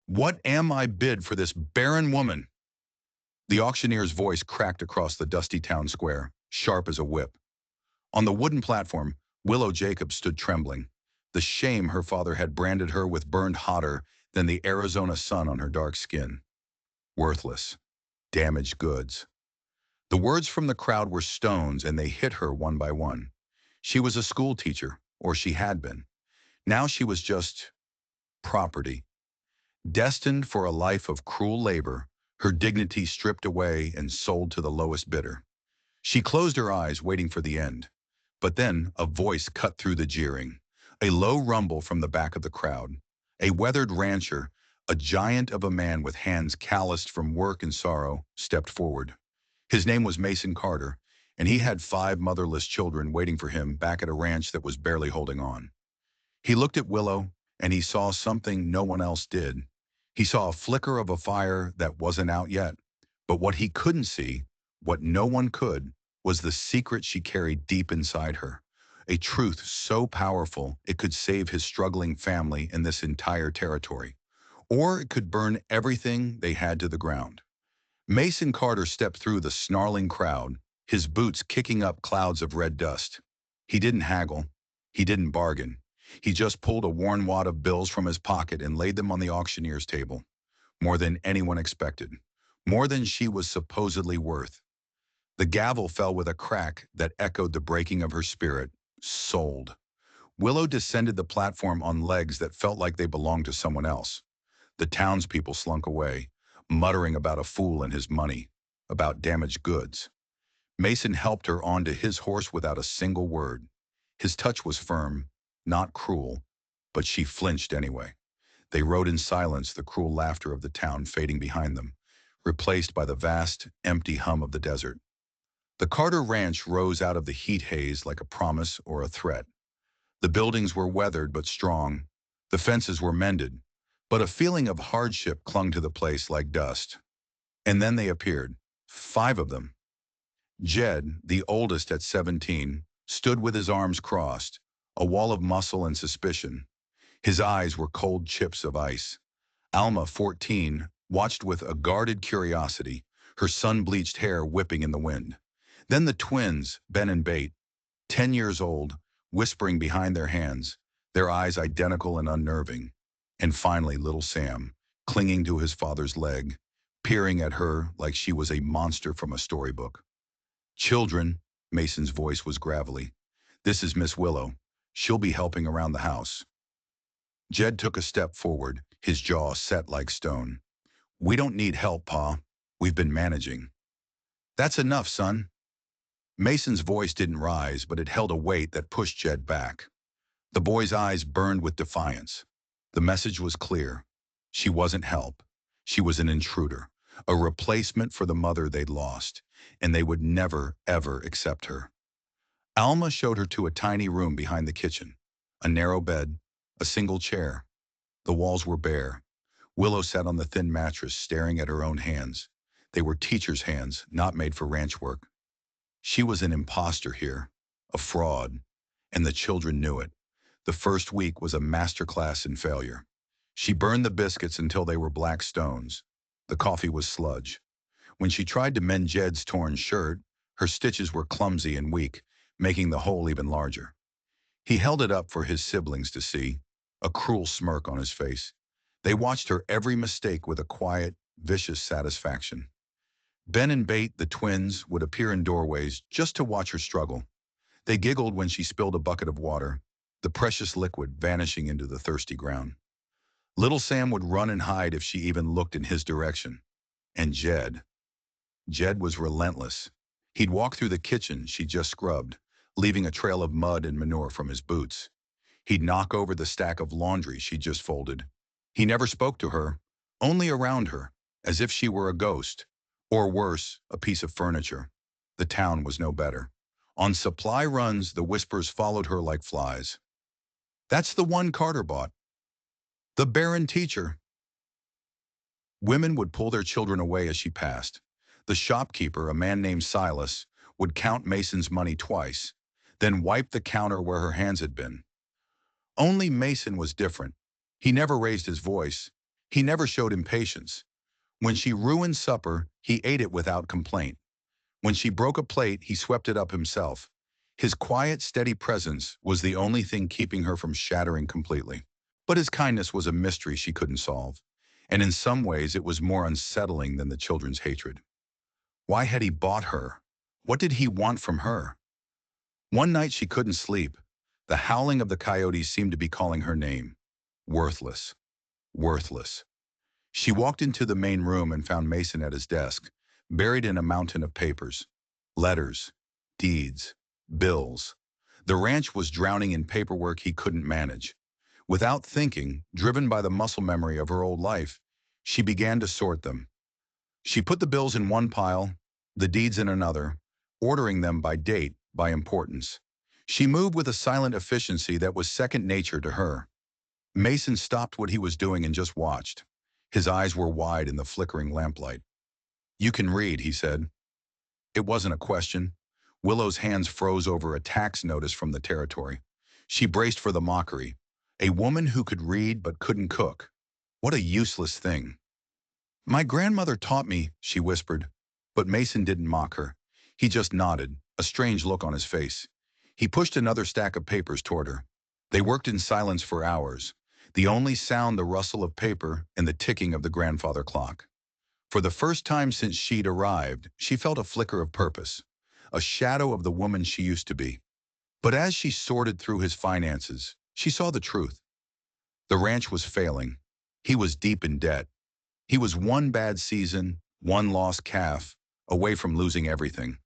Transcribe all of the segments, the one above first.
What am I bid for this barren woman? The auctioneer's voice cracked across the dusty town square, sharp as a whip. On the wooden platform, Willow Jacobs stood trembling. The shame her father had branded her with burned hotter than the Arizona sun on her dark skin. Worthless. Damaged goods. The words from the crowd were stones, and they hit her one by one. She was a school teacher, or she had been. Now she was just property. Destined for a life of cruel labor, her dignity stripped away and sold to the lowest bidder. She closed her eyes, waiting for the end. But then a voice cut through the jeering. A low rumble from the back of the crowd. A weathered rancher, a giant of a man with hands calloused from work and sorrow, stepped forward. His name was Mason Carter, and he had 5 motherless children waiting for him back at a ranch that was barely holding on. He looked at Willow, and he saw something no one else did. He saw a flicker of a fire that wasn't out yet. But what he couldn't see, what no one could, was the secret she carried deep inside her. A truth so powerful it could save his struggling family and this entire territory. Or it could burn everything they had to the ground. Mason Carter stepped through the snarling crowd, his boots kicking up clouds of red dust. He didn't haggle. He didn't bargain. He just pulled a worn wad of bills from his pocket and laid them on the auctioneer's table. More than anyone expected. More than she was supposedly worth. The gavel fell with a crack that echoed the breaking of her spirit. Sold. Willow descended the platform on legs that felt like they belonged to someone else. The townspeople slunk away, muttering about a fool and his money, about damaged goods. Mason helped her onto his horse without a single word. His touch was firm, not cruel, but she flinched anyway. They rode in silence, the cruel laughter of the town fading behind them, replaced by the vast, empty hum of the desert. The Carter Ranch rose out of the heat haze like a promise or a threat. The buildings were weathered but strong. The fences were mended, but a feeling of hardship clung to the place like dust. And then they appeared, 5 of them. Jed, the oldest at 17, stood with his arms crossed, a wall of muscle and suspicion. His eyes were cold chips of ice. Alma, 14, watched with a guarded curiosity, her sun-bleached hair whipping in the wind. Then the twins, Ben and Bate, 10 years old, whispering behind their hands, their eyes identical and unnerving. And finally, little Sam, clinging to his father's leg, peering at her like she was a monster from a storybook. "Children," Mason's voice was gravelly. "This is Miss Willow. She'll be helping around the house." Jed took a step forward, his jaw set like stone. "We don't need help, Pa. We've been managing." "That's enough, son." Mason's voice didn't rise, but it held a weight that pushed Jed back. The boy's eyes burned with defiance. The message was clear. She wasn't help. She was an intruder, a replacement for the mother they'd lost, and they would never, ever accept her. Alma showed her to a tiny room behind the kitchen. A narrow bed, a single chair. The walls were bare. Willow sat on the thin mattress, staring at her own hands. They were teacher's hands, not made for ranch work. She was an imposter here, a fraud, and the children knew it. The first week was a masterclass in failure. She burned the biscuits until they were black stones. The coffee was sludge. When she tried to mend Jed's torn shirt, her stitches were clumsy and weak, making the hole even larger. He held it up for his siblings to see, a cruel smirk on his face. They watched her every mistake with a quiet, vicious satisfaction. Ben and Bate, the twins, would appear in doorways just to watch her struggle. They giggled when she spilled a bucket of water, the precious liquid vanishing into the thirsty ground. Little Sam would run and hide if she even looked in his direction. And Jed was relentless. He'd walk through the kitchen she just scrubbed, leaving a trail of mud and manure from his boots. He'd knock over the stack of laundry she just folded. He never spoke to her, only around her, as if she were a ghost, or worse, a piece of furniture. The town was no better. On supply runs, the whispers followed her like flies. "That's the one Carter bought. The Barren teacher." Women would pull their children away as she passed. The shopkeeper, a man named Silas, would count Mason's money twice, then wipe the counter where her hands had been. Only Mason was different. He never raised his voice. He never showed impatience. When she ruined supper, he ate it without complaint. When she broke a plate, he swept it up himself. His quiet, steady presence was the only thing keeping her from shattering completely. But his kindness was a mystery she couldn't solve. And in some ways, it was more unsettling than the children's hatred. Why had he bought her? What did he want from her? One night she couldn't sleep. The howling of the coyotes seemed to be calling her name. Worthless. Worthless. She walked into the main room and found Mason at his desk, buried in a mountain of papers. Letters, deeds, bills. The ranch was drowning in paperwork he couldn't manage. Without thinking, driven by the muscle memory of her old life, she began to sort them. She put the bills in one pile, the deeds in another, ordering them by date, by importance. She moved with a silent efficiency that was second nature to her. Mason stopped what he was doing and just watched. His eyes were wide in the flickering lamplight. "You can read," he said. It wasn't a question. Willow's hands froze over a tax notice from the territory. She braced for the mockery. A woman who could read but couldn't cook. What a useless thing. "My grandmother taught me," she whispered. But Mason didn't mock her. He just nodded, a strange look on his face. He pushed another stack of papers toward her. They worked in silence for hours, the only sound the rustle of paper and the ticking of the grandfather clock. For the first time since she'd arrived, she felt a flicker of purpose, a shadow of the woman she used to be. But as she sorted through his finances, she saw the truth. The ranch was failing. He was deep in debt. He was one bad season, one lost calf, away from losing everything.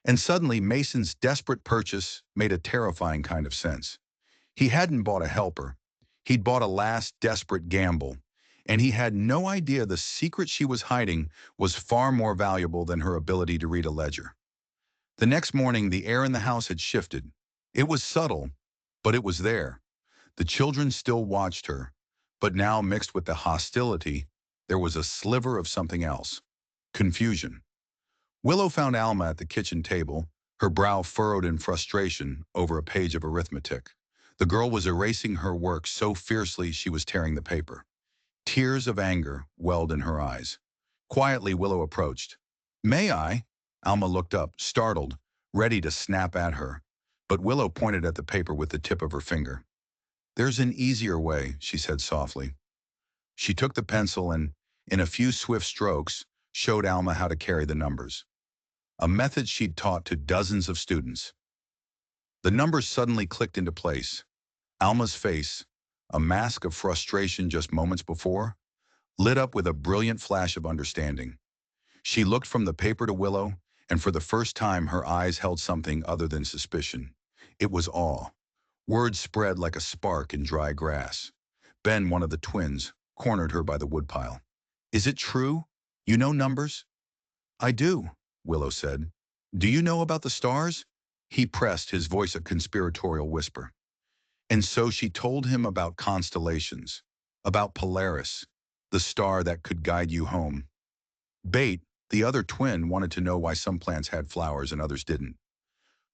And suddenly Mason's desperate purchase made a terrifying kind of sense. He hadn't bought a helper. He'd bought a last desperate gamble. And he had no idea the secret she was hiding was far more valuable than her ability to read a ledger. The next morning, the air in the house had shifted. It was subtle, but it was there. The children still watched her, but now mixed with the hostility, there was a sliver of something else. Confusion. Willow found Alma at the kitchen table, her brow furrowed in frustration over a page of arithmetic. The girl was erasing her work so fiercely she was tearing the paper. Tears of anger welled in her eyes. Quietly, Willow approached. "May I?" Alma looked up, startled, ready to snap at her. But Willow pointed at the paper with the tip of her finger. "There's an easier way," she said softly. She took the pencil and, in a few swift strokes, showed Alma how to carry the numbers. A method she'd taught to dozens of students. The numbers suddenly clicked into place. Alma's face, a mask of frustration just moments before, lit up with a brilliant flash of understanding. She looked from the paper to Willow, and for the first time her eyes held something other than suspicion. It was awe. Words spread like a spark in dry grass. Ben, one of the twins, cornered her by the woodpile. "Is it true? You know numbers?" "I do," Willow said. "Do you know about the stars?" He pressed, his voice a conspiratorial whisper. And so she told him about constellations, about Polaris, the star that could guide you home. Bate, the other twin, wanted to know why some plants had flowers and others didn't.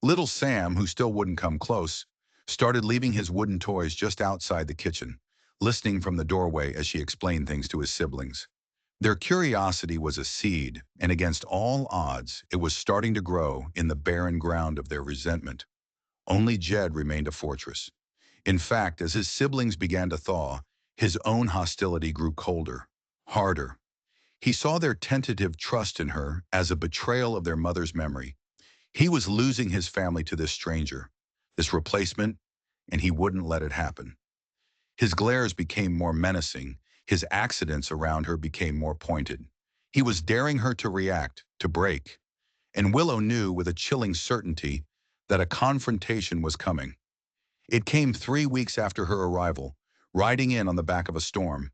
Little Sam, who still wouldn't come close, started leaving his wooden toys just outside the kitchen, listening from the doorway as she explained things to his siblings. Their curiosity was a seed, and against all odds, it was starting to grow in the barren ground of their resentment. Only Jed remained a fortress. In fact, as his siblings began to thaw, his own hostility grew colder, harder. He saw their tentative trust in her as a betrayal of their mother's memory. He was losing his family to this stranger, this replacement, and he wouldn't let it happen. His glares became more menacing. His accidents around her became more pointed. He was daring her to react, to break. And Willow knew with a chilling certainty that a confrontation was coming. It came 3 weeks after her arrival, riding in on the back of a storm.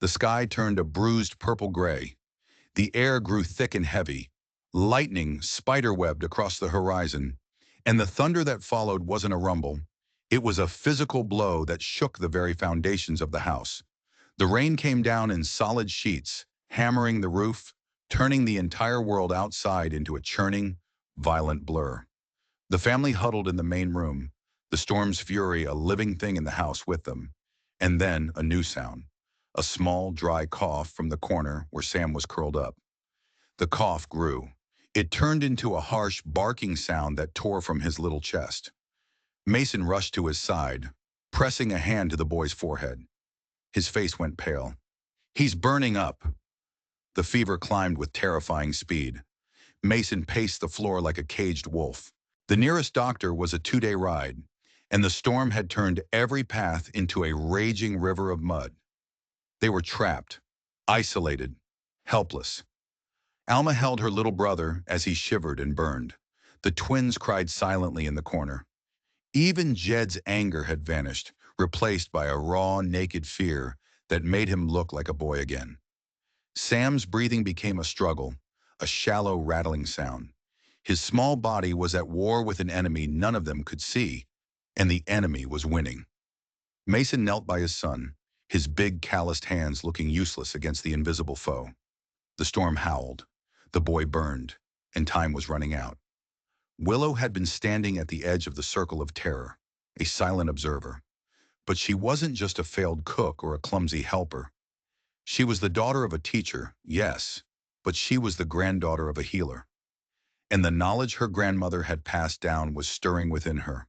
The sky turned a bruised purple gray. The air grew thick and heavy. Lightning spiderwebbed across the horizon. And the thunder that followed wasn't a rumble. It was a physical blow that shook the very foundations of the house. The rain came down in solid sheets, hammering the roof, turning the entire world outside into a churning, violent blur. The family huddled in the main room, the storm's fury a living thing in the house with them. And then a new sound. a small, dry cough from the corner where Sam was curled up. The cough grew. It turned into a harsh, barking sound that tore from his little chest. Mason rushed to his side, pressing a hand to the boy's forehead. His face went pale. "He's burning up." The fever climbed with terrifying speed. Mason paced the floor like a caged wolf. The nearest doctor was a 2-day ride, and the storm had turned every path into a raging river of mud. They were trapped, isolated, helpless. Alma held her little brother as he shivered and burned. The twins cried silently in the corner. Even Jed's anger had vanished, replaced by a raw, naked fear that made him look like a boy again. Sam's breathing became a struggle, a shallow, rattling sound. His small body was at war with an enemy none of them could see, and the enemy was winning. Mason knelt by his son, his big, calloused hands looking useless against the invisible foe. The storm howled. The boy burned, and time was running out. Willow had been standing at the edge of the circle of terror, a silent observer. But she wasn't just a failed cook or a clumsy helper. She was the daughter of a teacher, yes, but she was the granddaughter of a healer. And the knowledge her grandmother had passed down was stirring within her,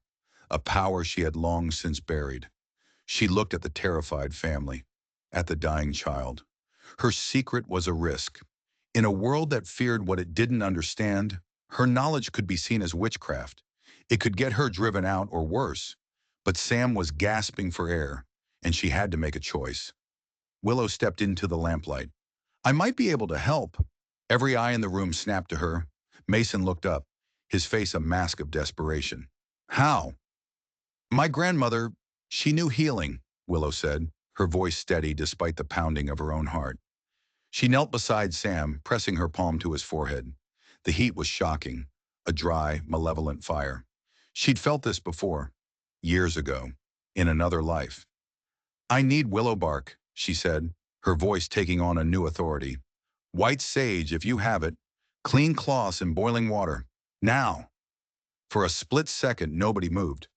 a power she had long since buried. She looked at the terrified family, at the dying child. Her secret was a risk. In a world that feared what it didn't understand, her knowledge could be seen as witchcraft. It could get her driven out or worse. But Sam was gasping for air, and she had to make a choice. Willow stepped into the lamplight. "I might be able to help." Every eye in the room snapped to her. Mason looked up, his face a mask of desperation. "How?" "My grandmother, she knew healing," Willow said, her voice steady despite the pounding of her own heart. She knelt beside Sam, pressing her palm to his forehead. The heat was shocking, a dry, malevolent fire. She'd felt this before, years ago, in another life. "I need willow bark," she said, her voice taking on a new authority. "White sage, if you have it. Clean cloths and boiling water. Now." For a split second, nobody moved.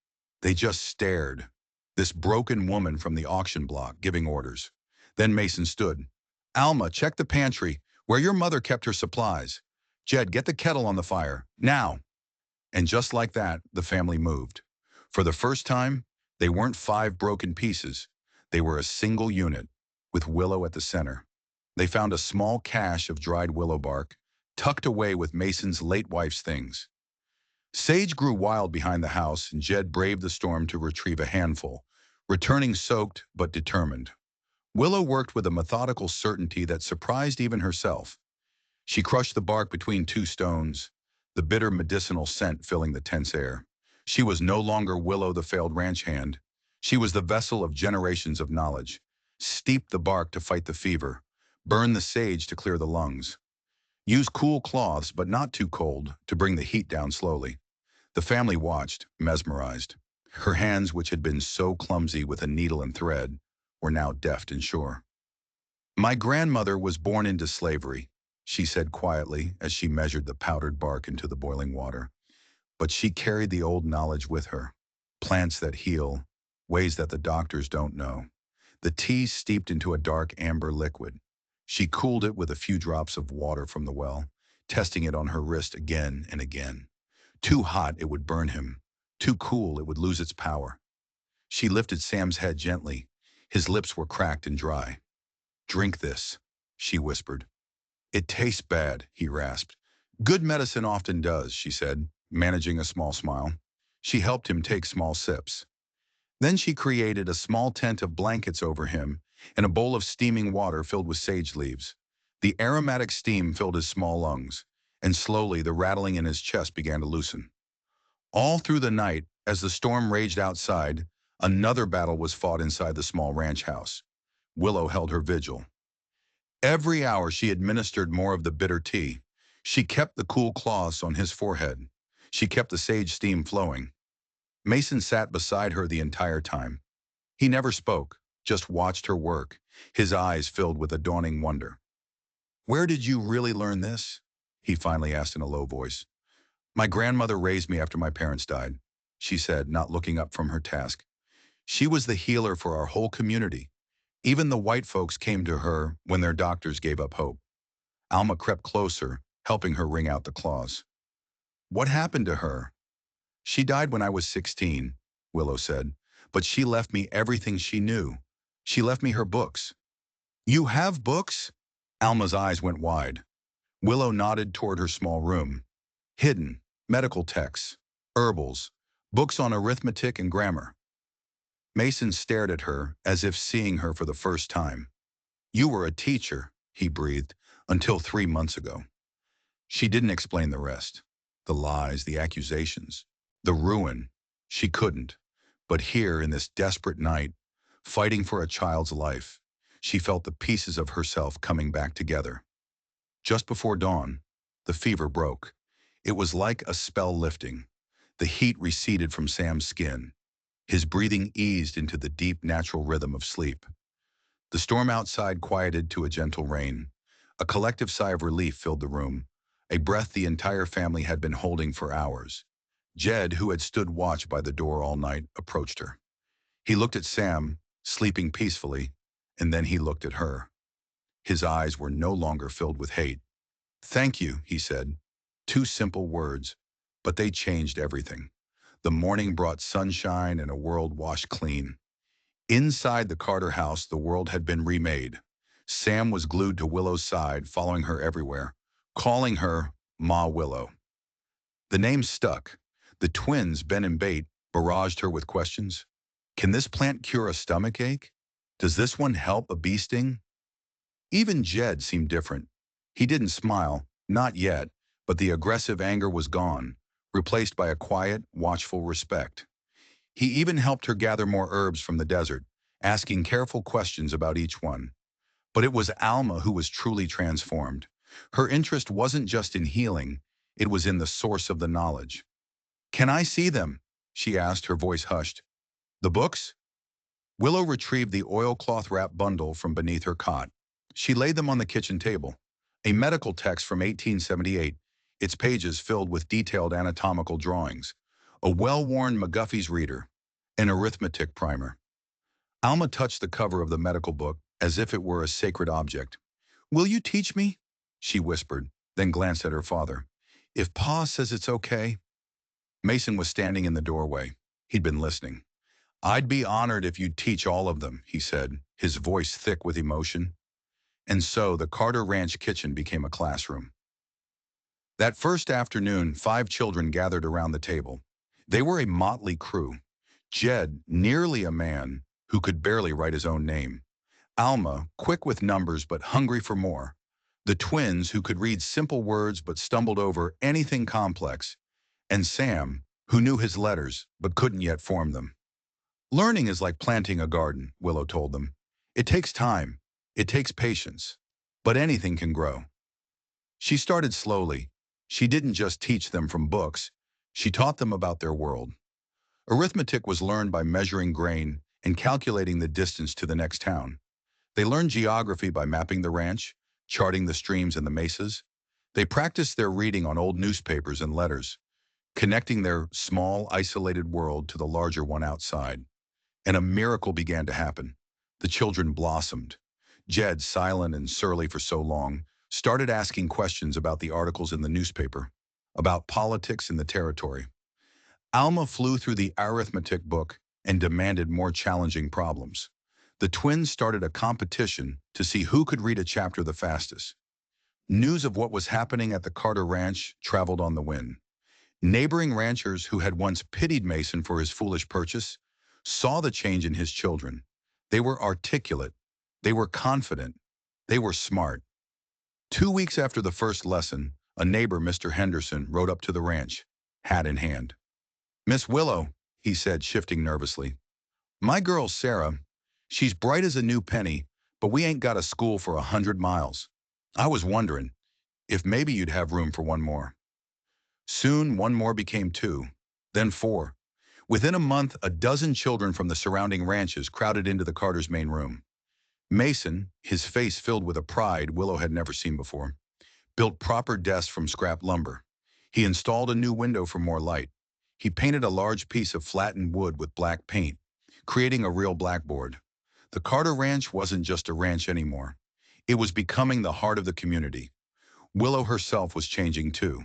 They just stared. This broken woman from the auction block giving orders. Then Mason stood. "Alma, check the pantry, where your mother kept her supplies. Jed, get the kettle on the fire. Now." And just like that, the family moved. For the first time, they weren't 5 broken pieces. They were a single unit, with Willow at the center. They found a small cache of dried willow bark, tucked away with Mason's late wife's things. Sage grew wild behind the house, and Jed braved the storm to retrieve a handful, returning soaked but determined. Willow worked with a methodical certainty that surprised even herself. She crushed the bark between 2 stones, the bitter medicinal scent filling the tense air. She was no longer Willow the failed ranch hand. She was the vessel of generations of knowledge. Steep the bark to fight the fever. Burn the sage to clear the lungs. Use cool cloths, but not too cold, to bring the heat down slowly. The family watched, mesmerized. Her hands, which had been so clumsy with a needle and thread, were now deft and sure. "My grandmother was born into slavery," she said quietly as she measured the powdered bark into the boiling water. "But she carried the old knowledge with her. Plants that heal, ways that the doctors don't know." The tea steeped into a dark amber liquid. She cooled it with a few drops of water from the well, testing it on her wrist again and again. Too hot, it would burn him. Too cool, it would lose its power. She lifted Sam's head gently. His lips were cracked and dry. "Drink this," she whispered. "It tastes bad," he rasped. "Good medicine often does," she said, managing a small smile. She helped him take small sips. Then she created a small tent of blankets over him and a bowl of steaming water filled with sage leaves. The aromatic steam filled his small lungs, and slowly the rattling in his chest began to loosen. All through the night, as the storm raged outside, another battle was fought inside the small ranch house. Willow held her vigil. Every hour she administered more of the bitter tea. She kept the cool cloths on his forehead. She kept the sage steam flowing. Mason sat beside her the entire time. He never spoke, just watched her work, his eyes filled with a dawning wonder. "Where did you really learn this?" he finally asked in a low voice. "My grandmother raised me after my parents died," she said, not looking up from her task. "She was the healer for our whole community. Even the white folks came to her when their doctors gave up hope. Alma crept closer, helping her wring out the claws. What happened to her? She died when I was 16, Willow said, but she left me everything she knew. She left me her books. You have books? Alma's eyes went wide. Willow nodded toward her small room. Hidden, medical texts, herbals, books on arithmetic and grammar. Mason stared at her as if seeing her for the first time. You were a teacher, he breathed, until 3 months ago. She didn't explain the rest. The lies, the accusations, the ruin. She couldn't. But here, in this desperate night, fighting for a child's life, she felt the pieces of herself coming back together. Just before dawn, the fever broke. It was like a spell lifting. The heat receded from Sam's skin. His breathing eased into the deep, natural rhythm of sleep. The storm outside quieted to a gentle rain. A collective sigh of relief filled the room, a breath the entire family had been holding for hours. Jed, who had stood watch by the door all night, approached her. He looked at Sam, sleeping peacefully, and then he looked at her. His eyes were no longer filled with hate. Thank you, he said. 2 simple words, but they changed everything. The morning brought sunshine and a world washed clean. Inside the Carter house, the world had been remade. Sam was glued to Willow's side, following her everywhere, calling her Ma Willow. The name stuck. The twins, Ben and Bate, barraged her with questions. Can this plant cure a stomach ache? Does this one help a bee sting? Even Jed seemed different. He didn't smile, not yet, but the aggressive anger was gone, replaced by a quiet, watchful respect. He even helped her gather more herbs from the desert, asking careful questions about each one. But it was Alma who was truly transformed. Her interest wasn't just in healing, it was in the source of the knowledge. Can I see them? She asked, her voice hushed. The books? Willow retrieved the oilcloth-wrapped bundle from beneath her cot. She laid them on the kitchen table. A medical text from 1878, its pages filled with detailed anatomical drawings. A well-worn McGuffey's reader. An arithmetic primer. Alma touched the cover of the medical book as if it were a sacred object. Will you teach me? She whispered, then glanced at her father. If Pa says it's okay. Mason was standing in the doorway. He'd been listening. I'd be honored if you'd teach all of them, he said, his voice thick with emotion. And so the Carter Ranch kitchen became a classroom. That first afternoon, 5 children gathered around the table. They were a motley crew. Jed, nearly a man who could barely write his own name. Alma, quick with numbers but hungry for more. The twins, who could read simple words but stumbled over anything complex. And Sam, who knew his letters but couldn't yet form them. Learning is like planting a garden, Willow told them. It takes time. It takes patience. But anything can grow. She started slowly. She didn't just teach them from books. She taught them about their world. Arithmetic was learned by measuring grain and calculating the distance to the next town. They learned geography by mapping the ranch, charting the streams and the mesas. They practiced their reading on old newspapers and letters, connecting their small, isolated world to the larger one outside. And a miracle began to happen. The children blossomed. Jed, silent and surly for so long, started asking questions about the articles in the newspaper, about politics in the territory. Alma flew through the arithmetic book and demanded more challenging problems. The twins started a competition to see who could read a chapter the fastest. News of what was happening at the Carter Ranch traveled on the wind. Neighboring ranchers who had once pitied Mason for his foolish purchase saw the change in his children. They were articulate. They were confident. They were smart. 2 weeks after the first lesson, a neighbor, Mr. Henderson, rode up to the ranch, hat in hand. Miss Willow, he said, shifting nervously. My girl, Sarah, she's bright as a new penny, but we ain't got a school for 100 miles. I was wondering if maybe you'd have room for one more. Soon, one more became 2, then 4. Within a month, a dozen children from the surrounding ranches crowded into the Carter's main room. Mason, his face filled with a pride Willow had never seen before, built proper desks from scrap lumber. He installed a new window for more light. He painted a large piece of flattened wood with black paint, creating a real blackboard. The Carter Ranch wasn't just a ranch anymore. It was becoming the heart of the community. Willow herself was changing too.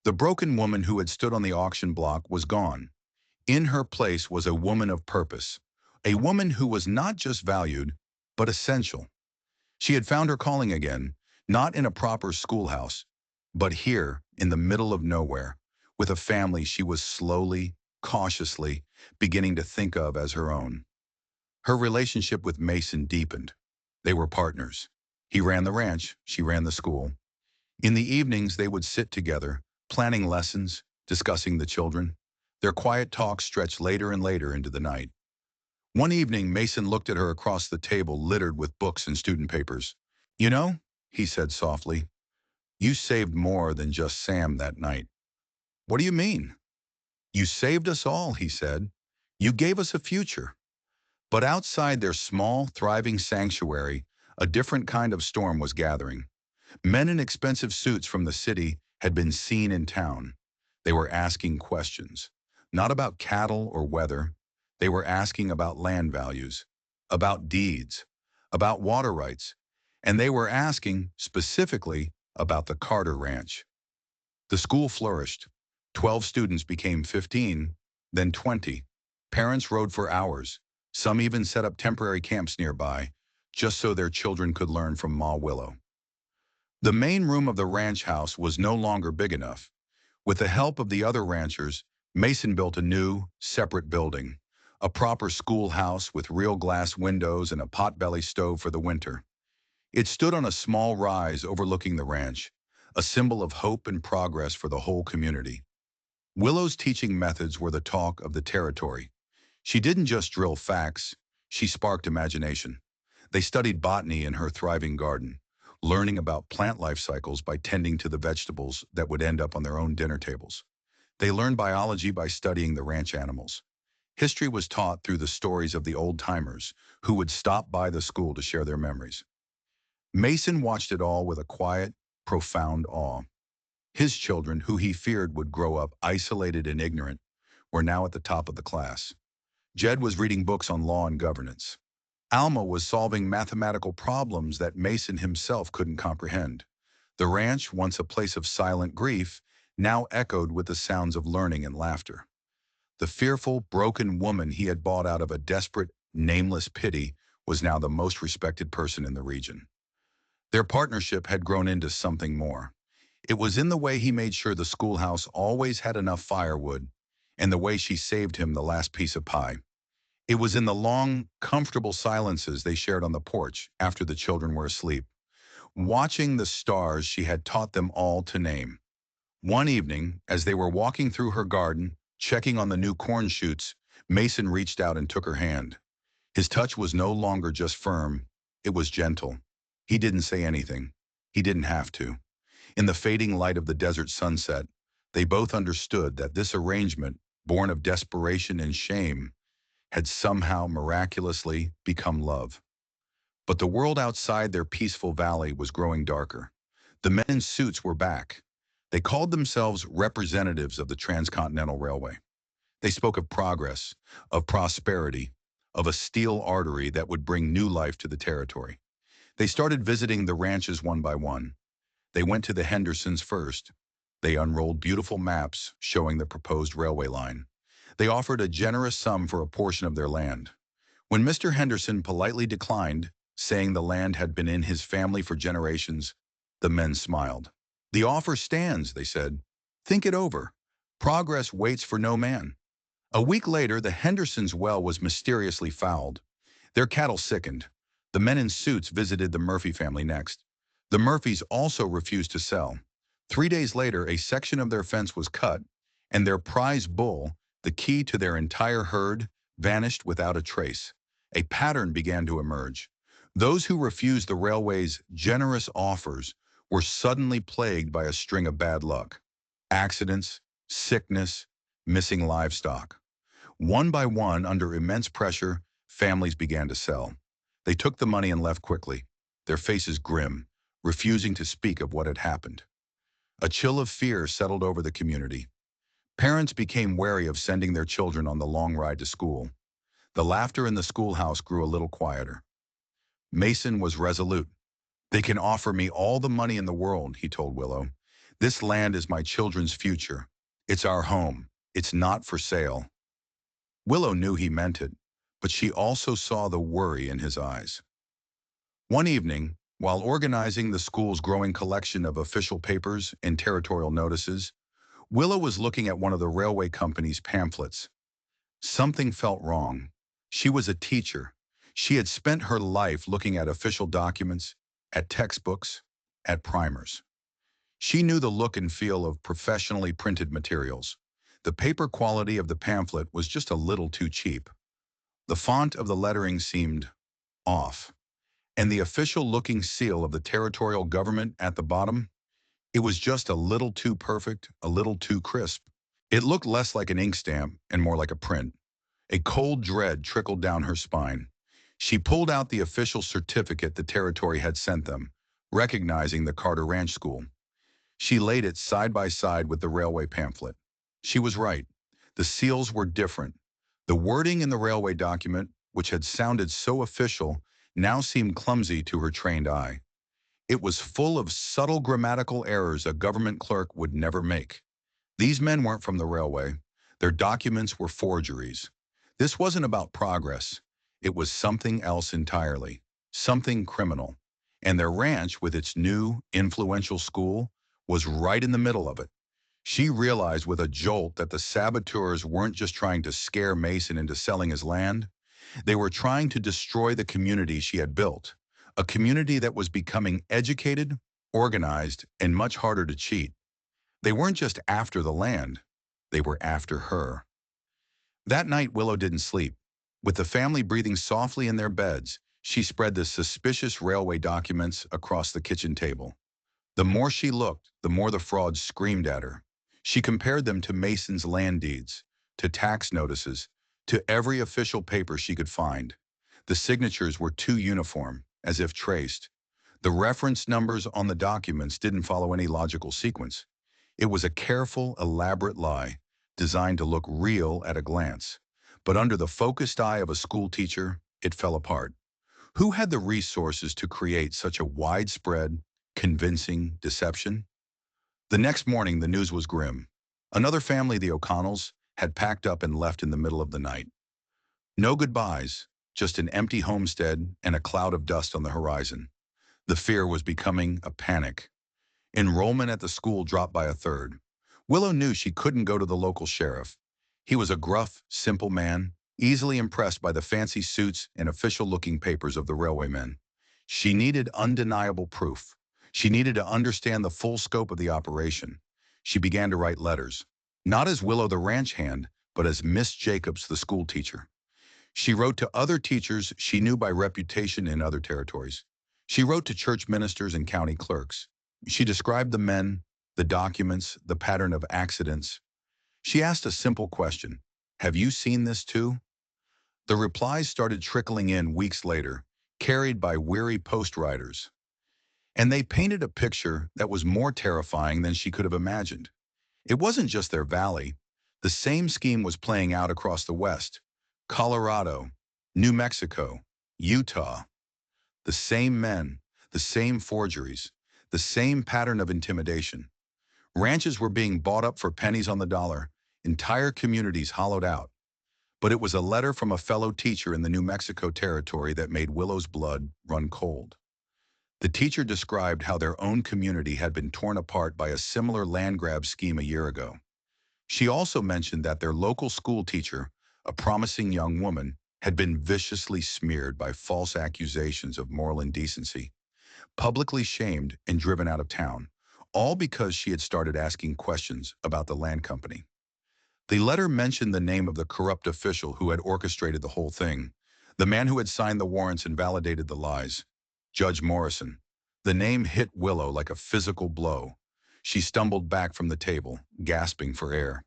The broken woman who had stood on the auction block was gone. In her place was a woman of purpose, a woman who was not just valued, but essential. She had found her calling again, not in a proper schoolhouse, but here, in the middle of nowhere, with a family she was slowly, cautiously, beginning to think of as her own. Her relationship with Mason deepened. They were partners. He ran the ranch, she ran the school. In the evenings, they would sit together, planning lessons, discussing the children. Their quiet talks stretched later and later into the night. One evening, Mason looked at her across the table littered with books and student papers. "You know," he said softly, "you saved more than just Sam that night." "What do you mean?" "You saved us all," he said. "You gave us a future." But outside their small, thriving sanctuary, a different kind of storm was gathering. Men in expensive suits from the city had been seen in town. They were asking questions, not about cattle or weather. They were asking about land values, about deeds, about water rights, and they were asking specifically about the Carter Ranch. The school flourished. 12 students became 15, then 20. Parents rode for hours. Some even set up temporary camps nearby, just so their children could learn from Ma Willow. The main room of the ranch house was no longer big enough. With the help of the other ranchers, Mason built a new, separate building, a proper schoolhouse with real glass windows and a potbelly stove for the winter. It stood on a small rise overlooking the ranch, a symbol of hope and progress for the whole community. Willow's teaching methods were the talk of the territory. She didn't just drill facts, she sparked imagination. They studied botany in her thriving garden, learning about plant life cycles by tending to the vegetables that would end up on their own dinner tables. They learned biology by studying the ranch animals. History was taught through the stories of the old-timers who would stop by the school to share their memories. Mason watched it all with a quiet, profound awe. His children, who he feared would grow up isolated and ignorant, were now at the top of the class. Jed was reading books on law and governance. Alma was solving mathematical problems that Mason himself couldn't comprehend. The ranch, once a place of silent grief, now echoed with the sounds of learning and laughter. The fearful, broken woman he had bought out of a desperate, nameless pity was now the most respected person in the region. Their partnership had grown into something more. It was in the way he made sure the schoolhouse always had enough firewood, and the way she saved him the last piece of pie. It was in the long, comfortable silences they shared on the porch after the children were asleep, watching the stars she had taught them all to name. One evening, as they were walking through her garden, checking on the new corn shoots, Mason reached out and took her hand. His touch was no longer just firm, it was gentle. He didn't say anything. He didn't have to. In the fading light of the desert sunset, they both understood that this arrangement, born of desperation and shame, had somehow miraculously become love. But the world outside their peaceful valley was growing darker. The men in suits were back. They called themselves representatives of the Transcontinental Railway. They spoke of progress, of prosperity, of a steel artery that would bring new life to the territory. They started visiting the ranches one by one. They went to the Hendersons first. They unrolled beautiful maps showing the proposed railway line. They offered a generous sum for a portion of their land. When Mr. Henderson politely declined, saying the land had been in his family for generations, the men smiled. "The offer stands," they said. "Think it over. Progress waits for no man." A week later, the Hendersons' well was mysteriously fouled. Their cattle sickened. The men in suits visited the Murphy family next. The Murphys also refused to sell. 3 days later, a section of their fence was cut, and their prize bull, the key to their entire herd, vanished without a trace. A pattern began to emerge. Those who refused the railway's generous offers were suddenly plagued by a string of bad luck. Accidents, sickness, missing livestock. One by one, under immense pressure, families began to sell. They took the money and left quickly, their faces grim, refusing to speak of what had happened. A chill of fear settled over the community. Parents became wary of sending their children on the long ride to school. The laughter in the schoolhouse grew a little quieter. Mason was resolute. "They can offer me all the money in the world," he told Willow. "This land is my children's future. It's our home. It's not for sale." Willow knew he meant it, but she also saw the worry in his eyes. One evening, while organizing the school's growing collection of official papers and territorial notices, Willow was looking at one of the railway company's pamphlets. Something felt wrong. She was a teacher. She had spent her life looking at official documents, at textbooks, at primers. She knew the look and feel of professionally printed materials. The paper quality of the pamphlet was just a little too cheap. The font of the lettering seemed off, and the official-looking seal of the territorial government at the bottom, it was just a little too perfect, a little too crisp. It looked less like an ink stamp and more like a print. A cold dread trickled down her spine. She pulled out the official certificate the territory had sent them, recognizing the Carter Ranch School. She laid it side by side with the railway pamphlet. She was right. The seals were different. The wording in the railway document, which had sounded so official, now seemed clumsy to her trained eye. It was full of subtle grammatical errors a government clerk would never make. These men weren't from the railway. Their documents were forgeries. This wasn't about progress. It was something else entirely, something criminal. And their ranch, with its new, influential school, was right in the middle of it. She realized with a jolt that the saboteurs weren't just trying to scare Mason into selling his land. They were trying to destroy the community she had built, a community that was becoming educated, organized, and much harder to cheat. They weren't just after the land. They were after her. That night, Willow didn't sleep. With the family breathing softly in their beds, she spread the suspicious railway documents across the kitchen table. The more she looked, the more the frauds screamed at her. She compared them to Mason's land deeds, to tax notices, to every official paper she could find. The signatures were too uniform, as if traced. The reference numbers on the documents didn't follow any logical sequence. It was a careful, elaborate lie, designed to look real at a glance. But under the focused eye of a school teacher, it fell apart. Who had the resources to create such a widespread, convincing deception? The next morning, the news was grim. Another family, the O'Connells, had packed up and left in the middle of the night. No goodbyes, just an empty homestead and a cloud of dust on the horizon. The fear was becoming a panic. Enrollment at the school dropped by a third. Willow knew she couldn't go to the local sheriff. He was a gruff, simple man, easily impressed by the fancy suits and official-looking papers of the railwaymen. She needed undeniable proof. She needed to understand the full scope of the operation. She began to write letters, not as Willow the ranch hand, but as Miss Jacobs the school teacher. She wrote to other teachers she knew by reputation in other territories. She wrote to church ministers and county clerks. She described the men, the documents, the pattern of accidents. She asked a simple question: "Have you seen this too?" The replies started trickling in weeks later, carried by weary post-riders. And they painted a picture that was more terrifying than she could have imagined. It wasn't just their valley. The same scheme was playing out across the West: Colorado, New Mexico, Utah. The same men, the same forgeries, the same pattern of intimidation. Ranches were being bought up for pennies on the dollar, entire communities hollowed out. But it was a letter from a fellow teacher in the New Mexico territory that made Willow's blood run cold. The teacher described how their own community had been torn apart by a similar land grab scheme a year ago. She also mentioned that their local school teacher, a promising young woman, had been viciously smeared by false accusations of moral indecency, publicly shamed and driven out of town, all because she had started asking questions about the land company. The letter mentioned the name of the corrupt official who had orchestrated the whole thing, the man who had signed the warrants and validated the lies: Judge Morrison. The name hit Willow like a physical blow. She stumbled back from the table, gasping for air.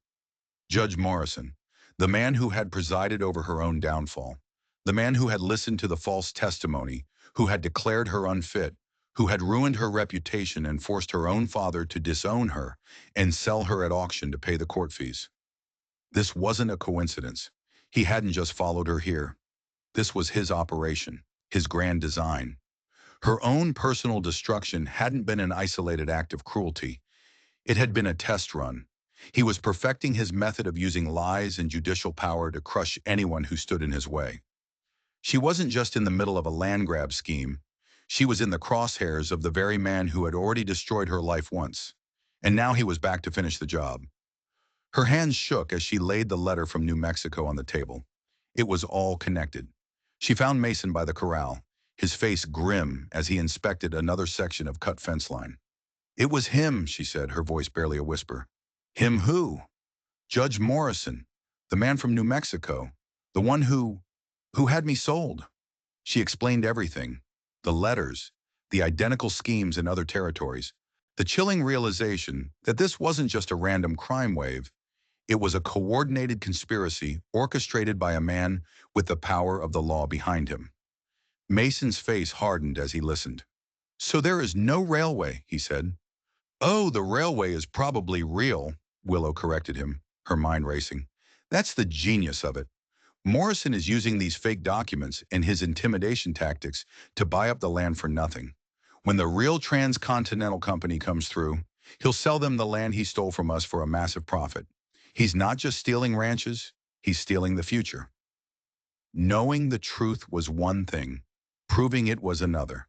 Judge Morrison, the man who had presided over her own downfall, the man who had listened to the false testimony, who had declared her unfit, who had ruined her reputation and forced her own father to disown her and sell her at auction to pay the court fees. This wasn't a coincidence. He hadn't just followed her here. This was his operation, his grand design. Her own personal destruction hadn't been an isolated act of cruelty. It had been a test run. He was perfecting his method of using lies and judicial power to crush anyone who stood in his way. She wasn't just in the middle of a land grab scheme. She was in the crosshairs of the very man who had already destroyed her life once. And now he was back to finish the job. Her hands shook as she laid the letter from New Mexico on the table. It was all connected. She found Mason by the corral, his face grim as he inspected another section of cut fence line. "It was him," she said, her voice barely a whisper. "Him who?" "Judge Morrison, the man from New Mexico, the one who had me sold." She explained everything, the letters, the identical schemes in other territories, the chilling realization that this wasn't just a random crime wave. It was a coordinated conspiracy orchestrated by a man with the power of the law behind him. Mason's face hardened as he listened. "So there is no railway," he said. "Oh, the railway is probably real," Willow corrected him, her mind racing. "That's the genius of it. Morrison is using these fake documents and his intimidation tactics to buy up the land for nothing. When the real transcontinental company comes through, he'll sell them the land he stole from us for a massive profit. He's not just stealing ranches, he's stealing the future." Knowing the truth was one thing, proving it was another.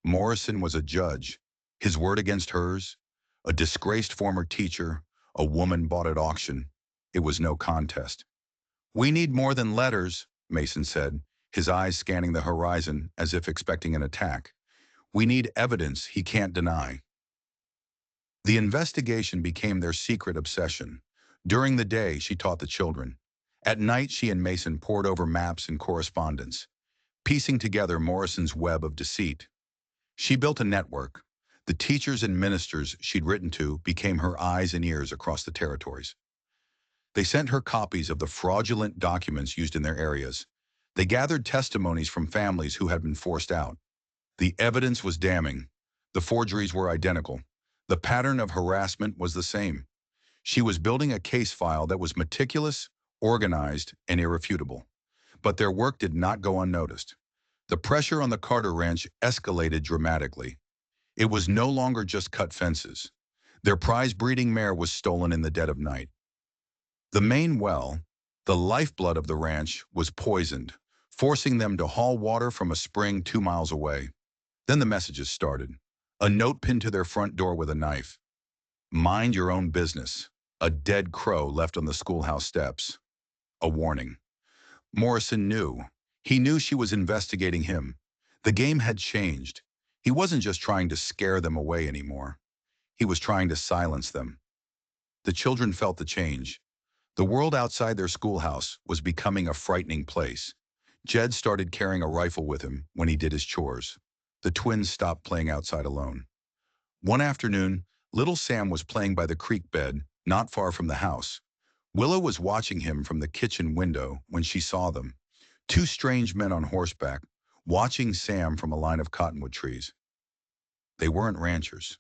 Morrison was a judge, his word against hers, a disgraced former teacher, a woman bought at auction. It was no contest. "We need more than letters," Mason said, his eyes scanning the horizon as if expecting an attack. "We need evidence he can't deny." The investigation became their secret obsession. During the day, she taught the children. At night, she and Mason pored over maps and correspondence, piecing together Morrison's web of deceit. She built a network. The teachers and ministers she'd written to became her eyes and ears across the territories. They sent her copies of the fraudulent documents used in their areas. They gathered testimonies from families who had been forced out. The evidence was damning. The forgeries were identical. The pattern of harassment was the same. She was building a case file that was meticulous, organized, and irrefutable. But their work did not go unnoticed. The pressure on the Carter Ranch escalated dramatically. It was no longer just cut fences. Their prize breeding mare was stolen in the dead of night. The main well, the lifeblood of the ranch, was poisoned, forcing them to haul water from a spring 2 miles away. Then the messages started. A note pinned to their front door with a knife. "Mind your own business." A dead crow left on the schoolhouse steps. A warning. Morrison knew. He knew she was investigating him. The game had changed. He wasn't just trying to scare them away anymore. He was trying to silence them. The children felt the change. The world outside their schoolhouse was becoming a frightening place. Jed started carrying a rifle with him when he did his chores. The twins stopped playing outside alone. One afternoon, little Sam was playing by the creek bed, not far from the house. Willow was watching him from the kitchen window when she saw them. Two strange men on horseback, watching Sam from a line of cottonwood trees. They weren't ranchers.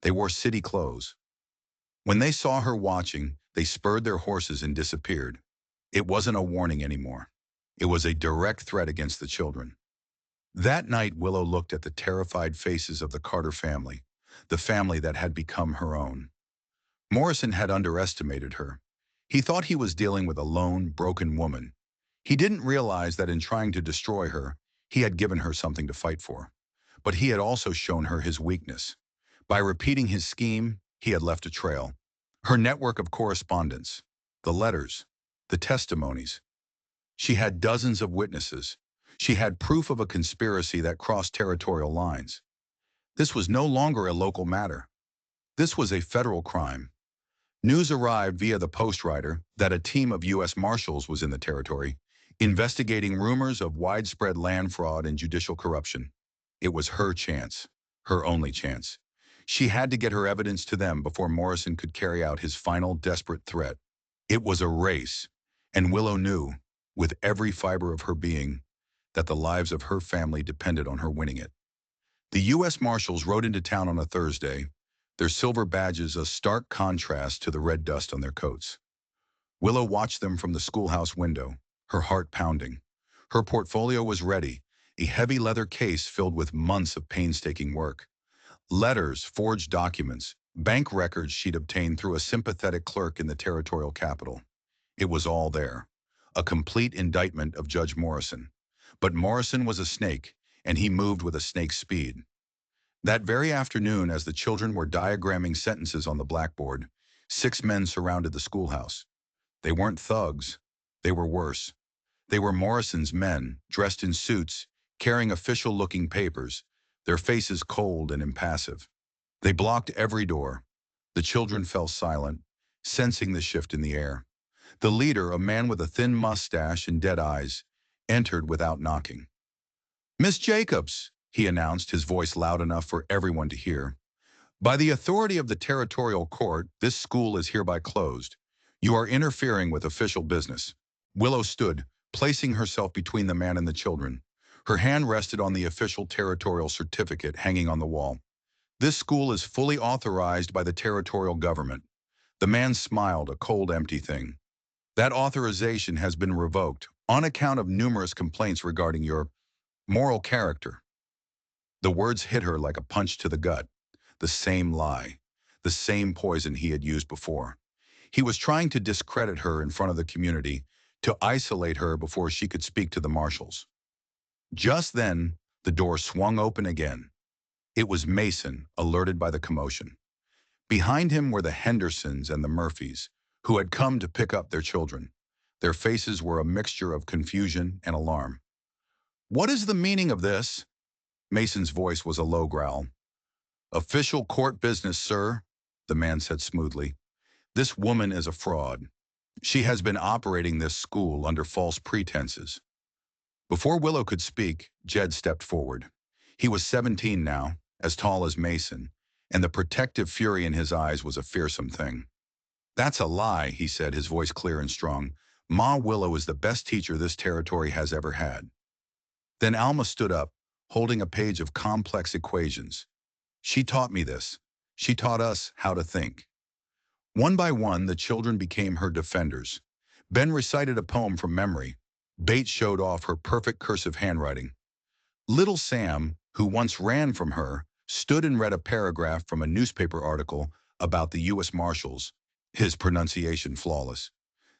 They wore city clothes. When they saw her watching, they spurred their horses and disappeared. It wasn't a warning anymore. It was a direct threat against the children. That night, Willow looked at the terrified faces of the Carter family, the family that had become her own. Morrison had underestimated her. He thought he was dealing with a lone, broken woman. He didn't realize that in trying to destroy her, he had given her something to fight for. But he had also shown her his weakness. By repeating his scheme, he had left a trail. Her network of correspondence, the letters, the testimonies. She had dozens of witnesses. She had proof of a conspiracy that crossed territorial lines. This was no longer a local matter. This was a federal crime. News arrived via the postwriter that a team of U.S. Marshals was in the territory, investigating rumors of widespread land fraud and judicial corruption. It was her chance, her only chance. She had to get her evidence to them before Morrison could carry out his final desperate threat. It was a race, and Willow knew, with every fiber of her being, that the lives of her family depended on her winning it. The U.S. Marshals rode into town on a Thursday, their silver badges a stark contrast to the red dust on their coats. Willow watched them from the schoolhouse window, her heart pounding. Her portfolio was ready, a heavy leather case filled with months of painstaking work. Letters, forged documents, bank records she'd obtained through a sympathetic clerk in the territorial capital. It was all there. A complete indictment of Judge Morrison. But Morrison was a snake, and he moved with a snake's speed. That very afternoon, as the children were diagramming sentences on the blackboard, 6 men surrounded the schoolhouse. They weren't thugs. They were worse. They were Morrison's men, dressed in suits, carrying official-looking papers, their faces cold and impassive. They blocked every door. The children fell silent, sensing the shift in the air. The leader, a man with a thin mustache and dead eyes, entered without knocking. "Miss Jacobs," he announced, his voice loud enough for everyone to hear. "By the authority of the territorial court, this school is hereby closed. You are interfering with official business." Willow stood, placing herself between the man and the children. Her hand rested on the official territorial certificate hanging on the wall. "This school is fully authorized by the territorial government." The man smiled, a cold, empty thing. "That authorization has been revoked on account of numerous complaints regarding your moral character." The words hit her like a punch to the gut. The same lie, the same poison he had used before. He was trying to discredit her in front of the community, to isolate her before she could speak to the marshals. Just then, the door swung open again. It was Mason, alerted by the commotion. Behind him were the Hendersons and the Murphys, who had come to pick up their children. Their faces were a mixture of confusion and alarm. "What is the meaning of this?" Mason's voice was a low growl. "Official court business, sir," the man said smoothly. "This woman is a fraud. She has been operating this school under false pretenses." Before Willow could speak, Jed stepped forward. He was 17 now, as tall as Mason, and the protective fury in his eyes was a fearsome thing. "That's a lie," he said, his voice clear and strong. "Ma Willow is the best teacher this territory has ever had." Then Alma stood up, holding a page of complex equations. "She taught me this. She taught us how to think." One by one, the children became her defenders. Ben recited a poem from memory. Bates showed off her perfect cursive handwriting. Little Sam, who once ran from her, stood and read a paragraph from a newspaper article about the U.S. Marshals, his pronunciation flawless.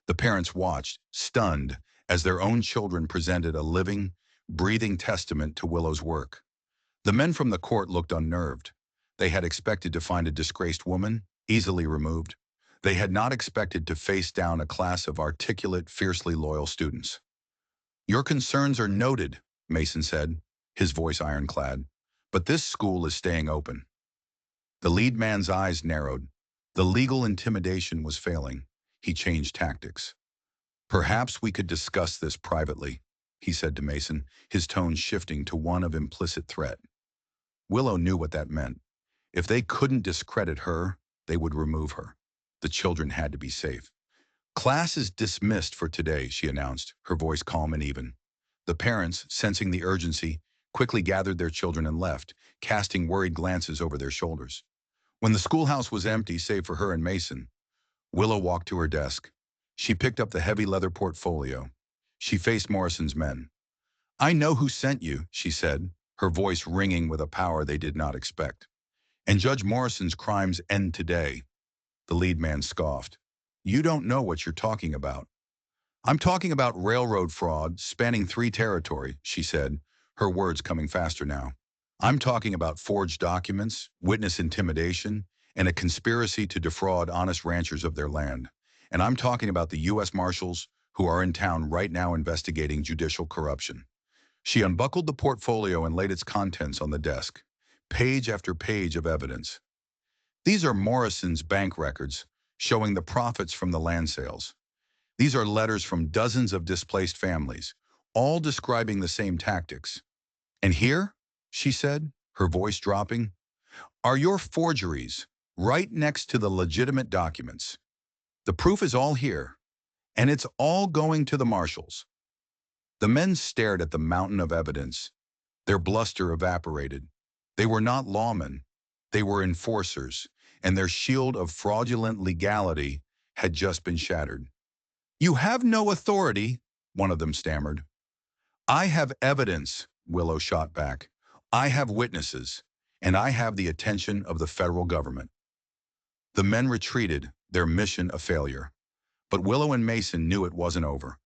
The parents watched, stunned, as their own children presented a living, breathing testament to Willow's work. The men from the court looked unnerved. They had expected to find a disgraced woman, easily removed. They had not expected to face down a class of articulate, fiercely loyal students. "Your concerns are noted," Mason said, his voice ironclad. "But this school is staying open." The lead man's eyes narrowed. The legal intimidation was failing. He changed tactics. "Perhaps we could discuss this privately," he said to Mason, his tone shifting to one of implicit threat. Willow knew what that meant. If they couldn't discredit her, they would remove her. The children had to be safe. "Class is dismissed for today," she announced, her voice calm and even. The parents, sensing the urgency, quickly gathered their children and left, casting worried glances over their shoulders. When the schoolhouse was empty, save for her and Mason, Willow walked to her desk. She picked up the heavy leather portfolio. She faced Morrison's men. "I know who sent you," she said, her voice ringing with a power they did not expect. "And Judge Morrison's crimes end today." The lead man scoffed. "You don't know what you're talking about." "I'm talking about railroad fraud spanning 3 territories," she said, her words coming faster now. "I'm talking about forged documents, witness intimidation, and a conspiracy to defraud honest ranchers of their land. And I'm talking about the U.S. Marshals who are in town right now investigating judicial corruption." She unbuckled the portfolio and laid its contents on the desk. Page after page of evidence. "These are Morrison's bank records, showing the profits from the land sales. These are letters from dozens of displaced families, all describing the same tactics. And here," she said, her voice dropping, "are your forgeries, right next to the legitimate documents. The proof is all here, and it's all going to the marshals." The men stared at the mountain of evidence. Their bluster evaporated. They were not lawmen. They were enforcers, and their shield of fraudulent legality had just been shattered. You have no authority, one of them stammered. I have evidence, Willow shot back. I have witnesses, and I have the attention of the federal government. The men retreated, their mission a failure. But Willow and Mason knew it wasn't over.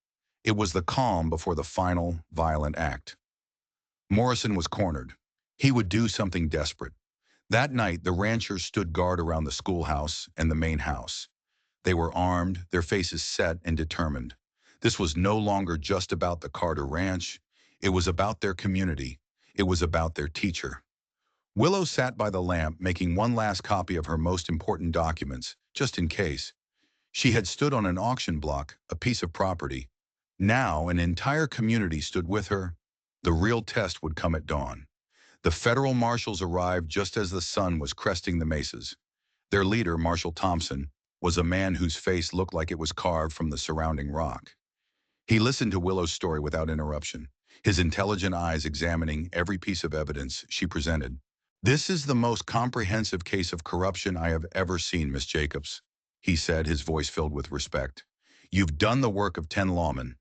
It was the calm before the final, violent act. Morrison was cornered. He would do something desperate. That night, the ranchers stood guard around the schoolhouse and the main house. They were armed, their faces set and determined. This was no longer just about the Carter Ranch. It was about their community. It was about their teacher. Willow sat by the lamp, making one last copy of her most important documents, just in case. She had stood on an auction block, a piece of property. Now an entire community stood with her. The real test would come at dawn. The federal marshals arrived just as the sun was cresting the mesas. Their leader, Marshal Thompson, was a man whose face looked like it was carved from the surrounding rock. He listened to Willow's story without interruption, his intelligent eyes examining every piece of evidence she presented. This is the most comprehensive case of corruption I have ever seen, Miss Jacobs, he said, his voice filled with respect. You've done the work of 10 lawmen.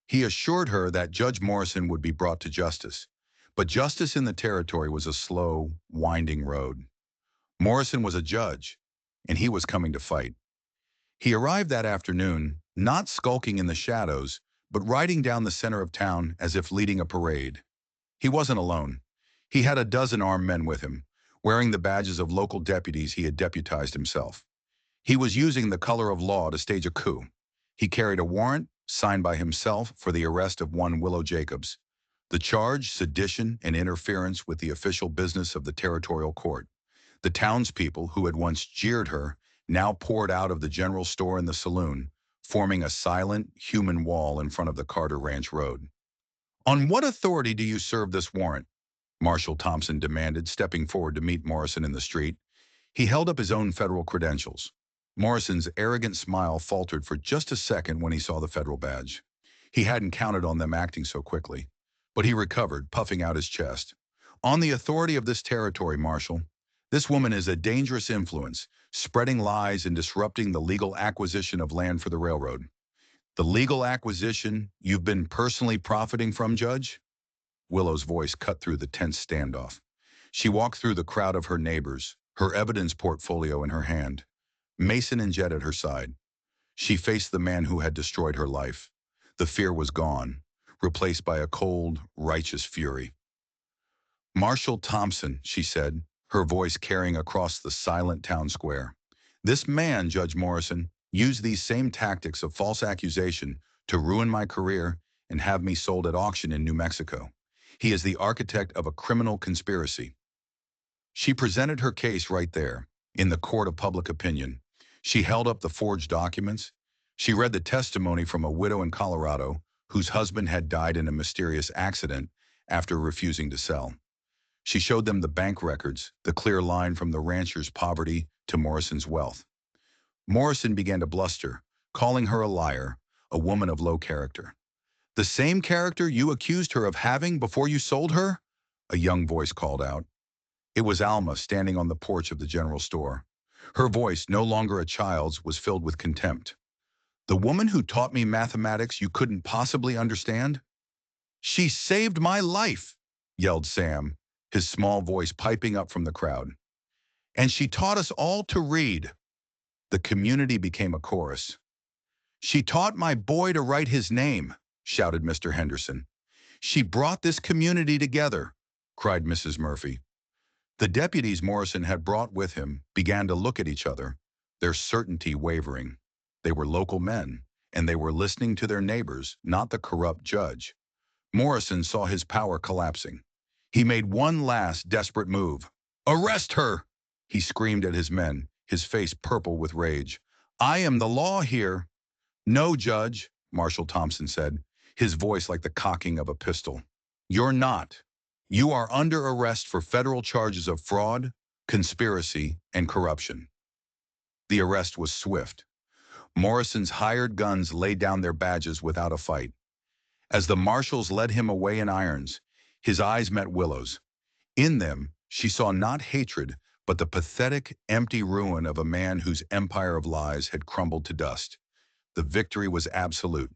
He assured her that Judge Morrison would be brought to justice. But justice in the territory was a slow, winding road. Morrison was a judge, and he was coming to fight. He arrived that afternoon, not skulking in the shadows, but riding down the center of town as if leading a parade. He wasn't alone. He had a dozen armed men with him, wearing the badges of local deputies he had deputized himself. He was using the color of law to stage a coup. He carried a warrant, signed by himself, for the arrest of one Willow Jacobs. The charge, sedition and interference with the official business of the territorial court. The townspeople, who had once jeered her, now poured out of the general store and the saloon, forming a silent, human wall in front of the Carter Ranch Road. On what authority do you serve this warrant? Marshal Thompson demanded, stepping forward to meet Morrison in the street. He held up his own federal credentials. Morrison's arrogant smile faltered for just a second when he saw the federal badge. He hadn't counted on them acting so quickly. But he recovered, puffing out his chest. On the authority of this territory, Marshal, this woman is a dangerous influence, spreading lies and disrupting the legal acquisition of land for the railroad. The legal acquisition you've been personally profiting from, Judge? Willow's voice cut through the tense standoff. She walked through the crowd of her neighbors, her evidence portfolio in her hand. Mason and Jet at her side. She faced the man who had destroyed her life. The fear was gone, replaced by a cold, righteous fury. Marshal Thompson, she said, her voice carrying across the silent town square. This man, Judge Morrison, used these same tactics of false accusation to ruin my career and have me sold at auction in New Mexico. He is the architect of a criminal conspiracy. She presented her case right there, in the court of public opinion. She held up the forged documents. She read the testimony from a widow in Colorado whose husband had died in a mysterious accident after refusing to sell. She showed them the bank records, the clear line from the rancher's poverty to Morrison's wealth. Morrison began to bluster, calling her a liar, a woman of low character. The same character you accused her of having before you sold her? A young voice called out. It was Alma standing on the porch of the general store. Her voice, no longer a child's, was filled with contempt. The woman who taught me mathematics you couldn't possibly understand? She saved my life, yelled Sam, his small voice piping up from the crowd. And she taught us all to read. The community became a chorus. She taught my boy to write his name, shouted Mr. Henderson. She brought this community together, cried Mrs. Murphy. The deputies Morrison had brought with him began to look at each other, their certainty wavering. They were local men, and they were listening to their neighbors, not the corrupt judge. Morrison saw his power collapsing. He made one last desperate move. Arrest her! He screamed at his men, his face purple with rage. I am the law here. No, Judge, Marshal Thompson said, his voice like the cocking of a pistol. You're not. You are under arrest for federal charges of fraud, conspiracy, and corruption. The arrest was swift. Morrison's hired guns laid down their badges without a fight. As the marshals led him away in irons, his eyes met Willow's. In them, she saw not hatred, but the pathetic, empty ruin of a man whose empire of lies had crumbled to dust. The victory was absolute.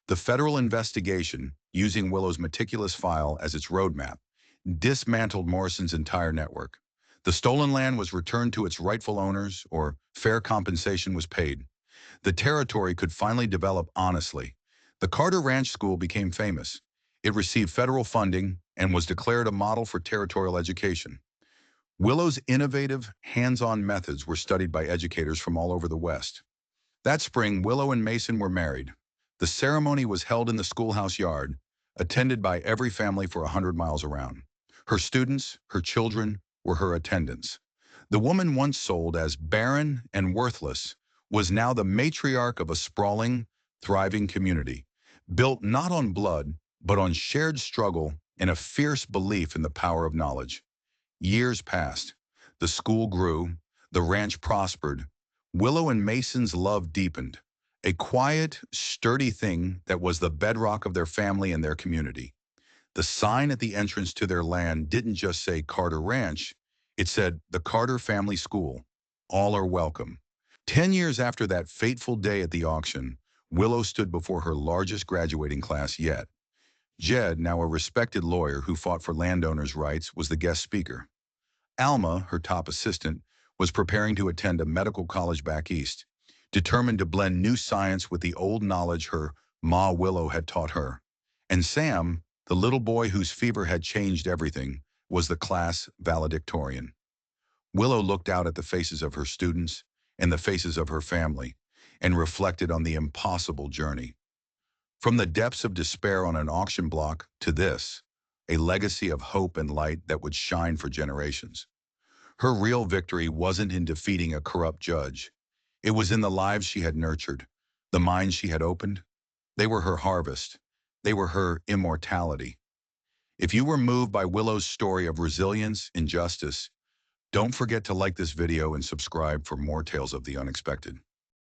The federal investigation, using Willow's meticulous file as its roadmap, dismantled Morrison's entire network. The stolen land was returned to its rightful owners, or fair compensation was paid. The territory could finally develop honestly. The Carter Ranch School became famous. It received federal funding and was declared a model for territorial education. Willow's innovative, hands-on methods were studied by educators from all over the West. That spring, Willow and Mason were married. The ceremony was held in the schoolhouse yard, attended by every family for 100 miles around. Her students, her children, were her attendants. The woman once sold as barren and worthless was now the matriarch of a sprawling, thriving community, built not on blood, but on shared struggle and a fierce belief in the power of knowledge. Years passed. The school grew. The ranch prospered. Willow and Mason's love deepened, a quiet, sturdy thing that was the bedrock of their family and their community. The sign at the entrance to their land didn't just say Carter Ranch, it said the Carter Family School. All are welcome. 10 years after that fateful day at the auction, Willow stood before her largest graduating class yet. Jed, now a respected lawyer who fought for landowners' rights, was the guest speaker. Alma, her top assistant, was preparing to attend a medical college back east, determined to blend new science with the old knowledge her Ma Willow had taught her. And Sam, the little boy whose fever had changed everything, was the class valedictorian. Willow looked out at the faces of her students and the faces of her family and reflected on the impossible journey. From the depths of despair on an auction block to this, a legacy of hope and light that would shine for generations. Her real victory wasn't in defeating a corrupt judge. It was in the lives she had nurtured, the minds she had opened. They were her harvest. They were her immortality. If you were moved by Willow's story of resilience and justice, don't forget to like this video and subscribe for more tales of the unexpected.